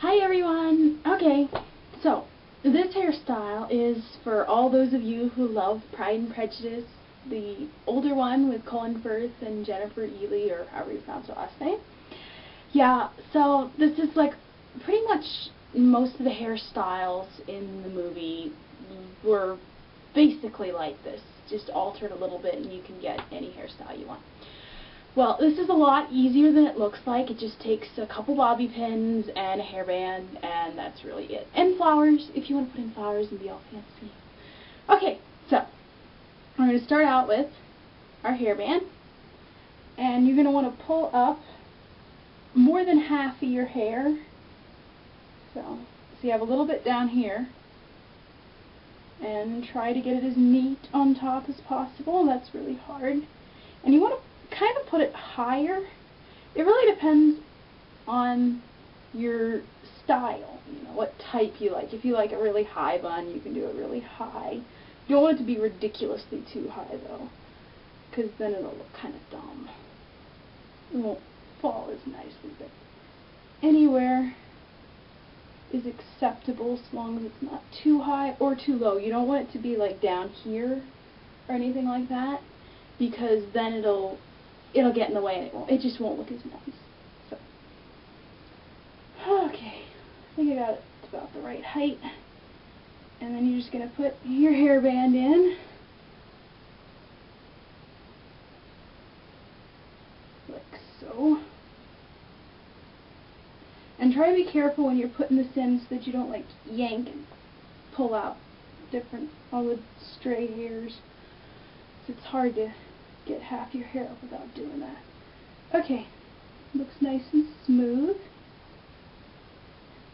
Hi everyone! Okay, so this hairstyle is for all those of you who love Pride and Prejudice, the older one with Colin Firth and Jennifer Ely, or however you pronounce her last name. Yeah, so this is like pretty much most of the hairstyles in the movie were basically like this, just altered a little bit and you can get any hairstyle you want. Well, this is a lot easier than it looks like. It just takes a couple bobby pins and a hairband, and that's really it. And flowers, if you want to put in flowers and be all fancy. Okay, so we're going to start out with our hairband, and you're going to want to pull up more than half of your hair. So you have a little bit down here, and try to get it as neat on top as possible. That's really hard. And you want to kind of put it higher. It really depends on your style, you know, what type you like. If you like a really high bun, you can do it really high. You don't want it to be ridiculously too high though, because then it'll look kind of dumb. It won't fall as nicely, but anywhere is acceptable as long as it's not too high or too low. You don't want it to be like down here or anything like that, because then it'll get in the way and it just won't look as nice. So, okay, I think I got it about the right height. And then you're just going to put your hairband in, like so. And try to be careful when you're putting this in so that you don't like yank and pull out all the stray hairs. So it's hard to get half your hair up without doing that. Okay, looks nice and smooth.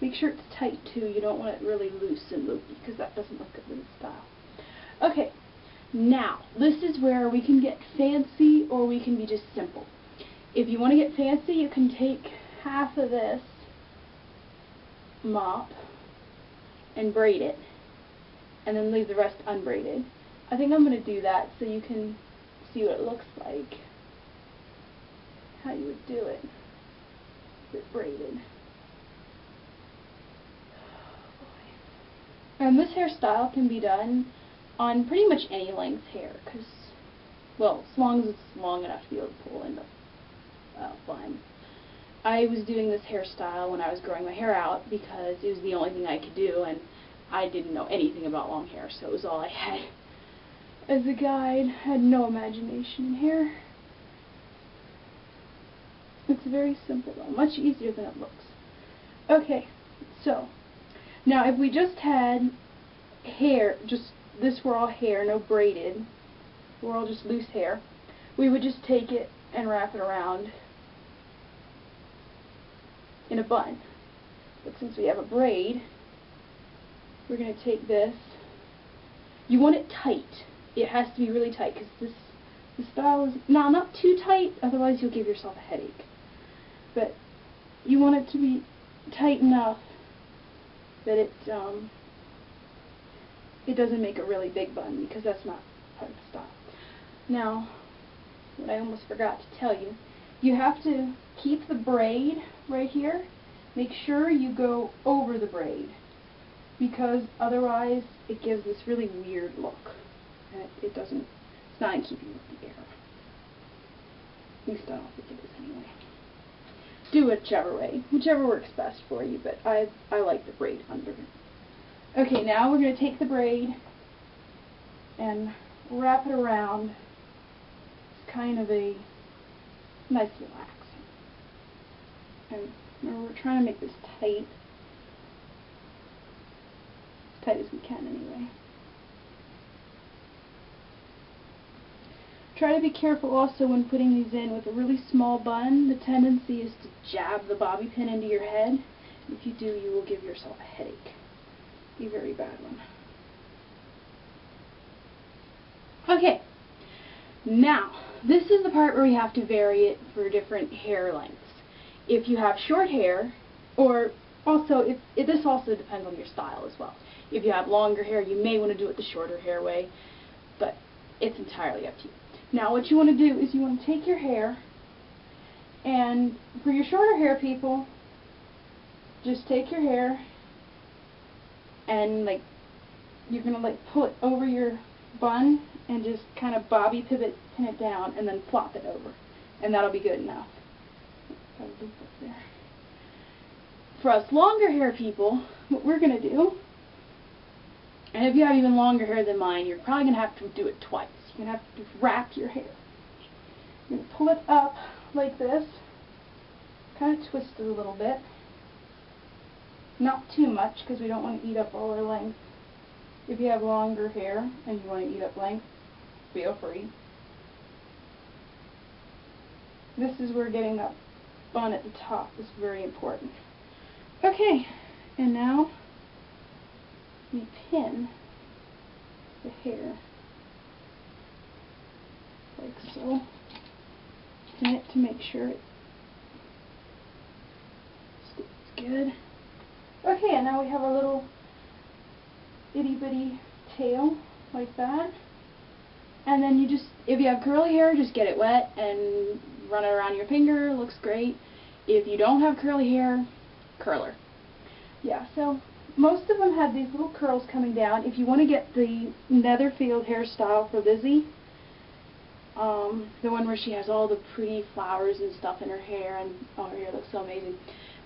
Make sure it's tight too. You don't want it really loose and loopy because that doesn't look good in style. Okay, now this is where we can get fancy or we can be just simple. If you want to get fancy, you can take half of this mop and braid it and then leave the rest unbraided. I think I'm going to do that so you can see what it looks like, how you would do it with it braided. And this hairstyle can be done on pretty much any length hair, because, well, as long as it's long enough to be able to pull in the bun. I was doing this hairstyle when I was growing my hair out because it was the only thing I could do, and I didn't know anything about long hair, so it was all I had. As a guide, had no imagination in hair. It's very simple though, much easier than it looks. Okay, so now if we just had hair, this were all hair, no braided, we're all just loose hair, we would just take it and wrap it around in a bun. But since we have a braid, we're going to take this. You want it tight. It has to be really tight because the style is not too tight, otherwise you'll give yourself a headache. But you want it to be tight enough that it doesn't make a really big bun, because that's not part of the style. Now, what I almost forgot to tell you, you have to keep the braid right here. Make sure you go over the braid, because otherwise it gives this really weird look. And it's not in keeping with the air. At least I don't think it is anyway. Do whichever way, whichever works best for you, but I like the braid under. Okay, now we're going to take the braid and wrap it around. It's kind of a nice little accent. And remember, we're trying to make this tight. As tight as we can anyway. Try to be careful also when putting these in with a really small bun. The tendency is to jab the bobby pin into your head. If you do, you will give yourself a headache. A very bad one. Okay, now this is the part where we have to vary it for different hair lengths. If you have short hair, or also, this also depends on your style as well. If you have longer hair, you may want to do it the shorter hair way, but it's entirely up to you. Now what you want to do is you want to take your hair, and for your shorter hair people, just take your hair and like you're gonna like pull it over your bun and just kind of bobby pin it down and then flop it over, and that'll be good enough. Got a loop up there. For us longer hair people, what we're gonna do, and if you have even longer hair than mine, you're probably gonna have to do it twice. You're gonna have to wrap your hair. You're gonna pull it up like this, kind of twist it a little bit. Not too much, because we don't want to eat up all our length. If you have longer hair and you want to eat up length, feel free. This is where getting that bun at the top is very important. Okay, and now we pin the hair like so. Pin it to make sure it sticks good. Okay, and now we have a little itty bitty tail like that. And then you just, if you have curly hair, just get it wet and run it around your finger. Looks great. If you don't have curly hair, curler. Yeah, so most of them have these little curls coming down. If you want to get the Netherfield hairstyle for Lizzie, the one where she has all the pretty flowers and stuff in her hair, and oh, her hair looks so amazing.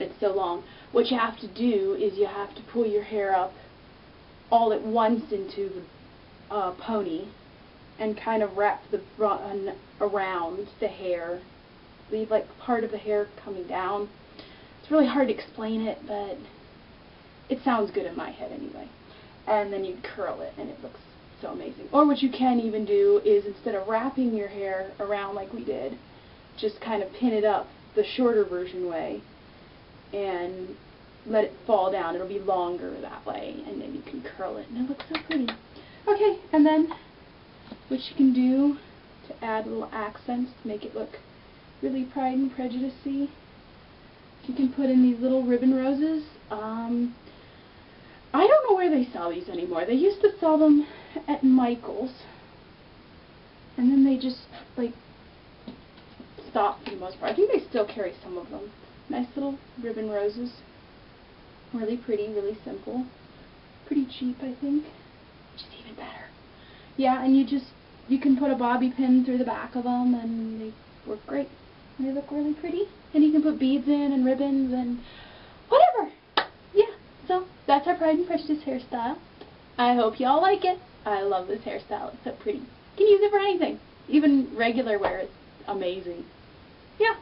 It's so long. What you have to do is you have to pull your hair up all at once into the pony and kind of wrap the bun around the hair. Leave like part of the hair coming down. It's really hard to explain it, but it sounds good in my head anyway. And then you curl it and it looks so amazing. Or what you can even do is, instead of wrapping your hair around like we did, just kind of pin it up the shorter version way and let it fall down. It'll be longer that way, and then you can curl it, and it looks so pretty. Okay, and then what you can do to add little accents to make it look really Pride and Prejudice-y, you can put in these little ribbon roses. I don't know where they sell these anymore. They used to sell them at Michael's, and then they just like stopped for the most part. I think they still carry some of them. Nice little ribbon roses. Really pretty, really simple. Pretty cheap, I think. Which is even better. Yeah, and you can put a bobby pin through the back of them, and they work great. And they look really pretty. And you can put beads in and ribbons and whatever. Yeah, so that's our Pride and Prejudice hairstyle. I hope y'all like it. I love this hairstyle. It's so pretty. You can use it for anything. Even regular wear is amazing. Yeah.